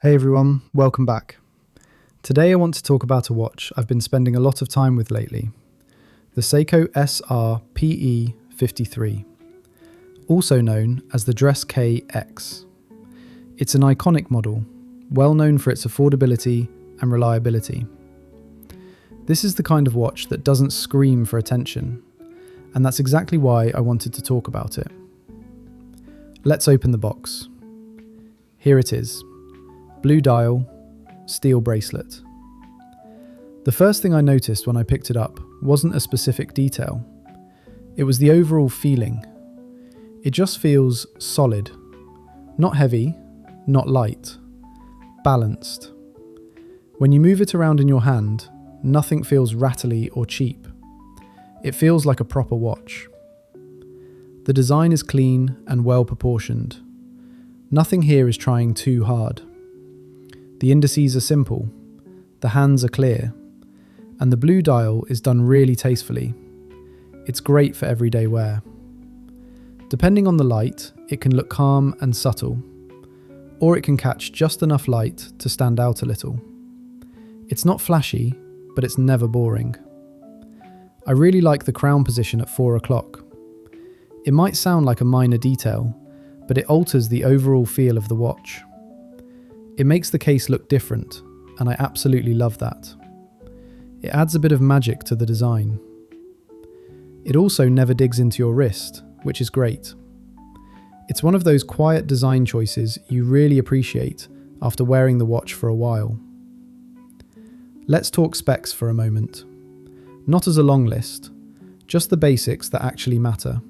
Hey everyone, welcome back. Today I want to talk about a watch I've been spending a lot of time with lately, the Seiko SRPE 53, also known as the DressKX. It's an iconic model, well known for its affordability and reliability. This is the kind of watch that doesn't scream for attention, and that's exactly why I wanted to talk about it. Let's open the box. Here it is. Blue dial, steel bracelet. The first thing I noticed when I picked it up wasn't a specific detail. It was the overall feeling. It just feels solid. Not heavy, not light. Balanced. When you move it around in your hand, nothing feels rattly or cheap. It feels like a proper watch. The design is clean and well proportioned. Nothing here is trying too hard. The indices are simple, the hands are clear, and the blue dial is done really tastefully. It's great for everyday wear. Depending on the light, it can look calm and subtle, or it can catch just enough light to stand out a little. It's not flashy, but it's never boring. I really like the crown position at 4 o'clock. It might sound like a minor detail, but it alters the overall feel of the watch. It makes the case look different, and I absolutely love that. It adds a bit of magic to the design. It also never digs into your wrist, which is great. It's one of those quiet design choices you really appreciate after wearing the watch for a while. Let's talk specs for a moment. Not as a long list, just the basics that actually matter.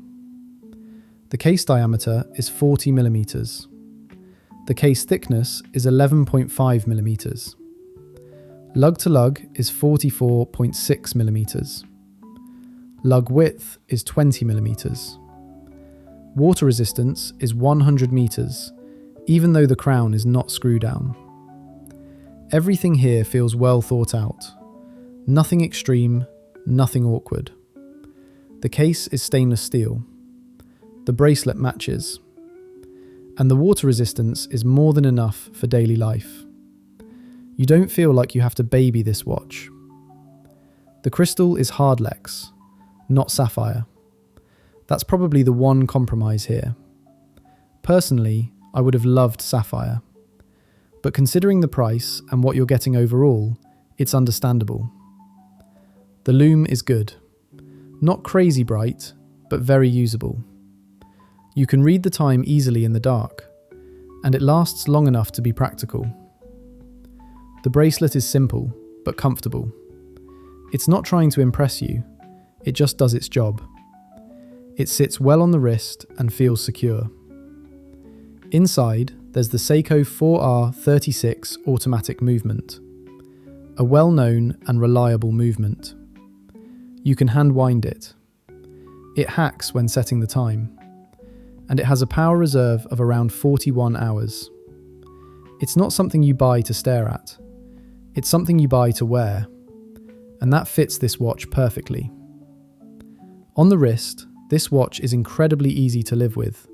The case diameter is 40 millimeters. The case thickness is 11.5 millimeters. Lug to lug is 44.6 millimeters. Lug width is 20 millimeters. Water resistance is 100 meters, even though the crown is not screw down. Everything here feels well thought out. Nothing extreme, nothing awkward. The case is stainless steel. The bracelet matches. And the water resistance is more than enough for daily life. You don't feel like you have to baby this watch. The crystal is hardlex, not sapphire. That's probably the one compromise here. Personally, I would have loved sapphire. But considering the price and what you're getting overall, it's understandable. The lume is good. Not crazy bright, but very usable. You can read the time easily in the dark, and it lasts long enough to be practical. The bracelet is simple, but comfortable. It's not trying to impress you, it just does its job. It sits well on the wrist and feels secure. Inside, there's the Seiko 4R36 automatic movement, a well-known and reliable movement. You can hand wind it. It hacks when setting the time. And it has a power reserve of around 41 hours. It's not something you buy to stare at. It's something you buy to wear. And that fits this watch perfectly. On the wrist, this watch is incredibly easy to live with.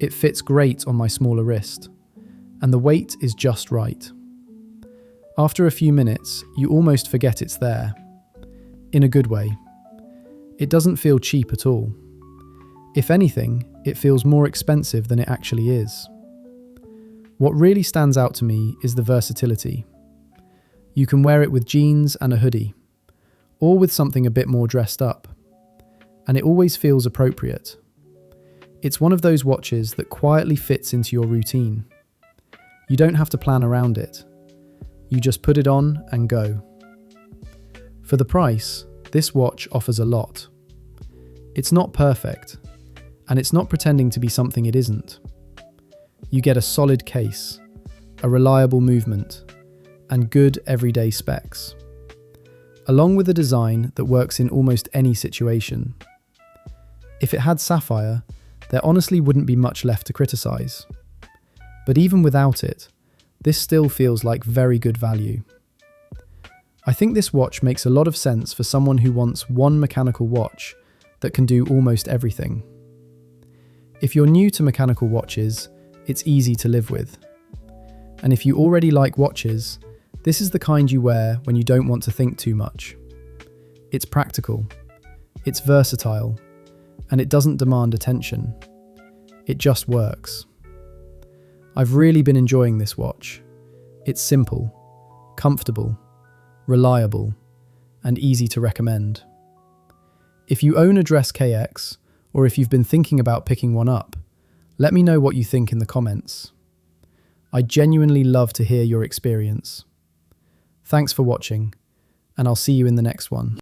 It fits great on my smaller wrist, and the weight is just right. After a few minutes, you almost forget it's there. In a good way. It doesn't feel cheap at all. If anything, it feels more expensive than it actually is. What really stands out to me is the versatility. You can wear it with jeans and a hoodie, or with something a bit more dressed up, and it always feels appropriate. It's one of those watches that quietly fits into your routine. You don't have to plan around it. You just put it on and go. For the price, this watch offers a lot. It's not perfect, and it's not pretending to be something it isn't. You get a solid case, a reliable movement, and good everyday specs, along with a design that works in almost any situation. If it had sapphire, there honestly wouldn't be much left to criticize. But even without it, this still feels like very good value. I think this watch makes a lot of sense for someone who wants one mechanical watch that can do almost everything. If you're new to mechanical watches, it's easy to live with. And if you already like watches, this is the kind you wear when you don't want to think too much. It's practical, it's versatile, and it doesn't demand attention. It just works. I've really been enjoying this watch. It's simple, comfortable, reliable, and easy to recommend. If you own a DressKX, or if you've been thinking about picking one up, let me know what you think in the comments. I genuinely love to hear your experience. Thanks for watching, and I'll see you in the next one.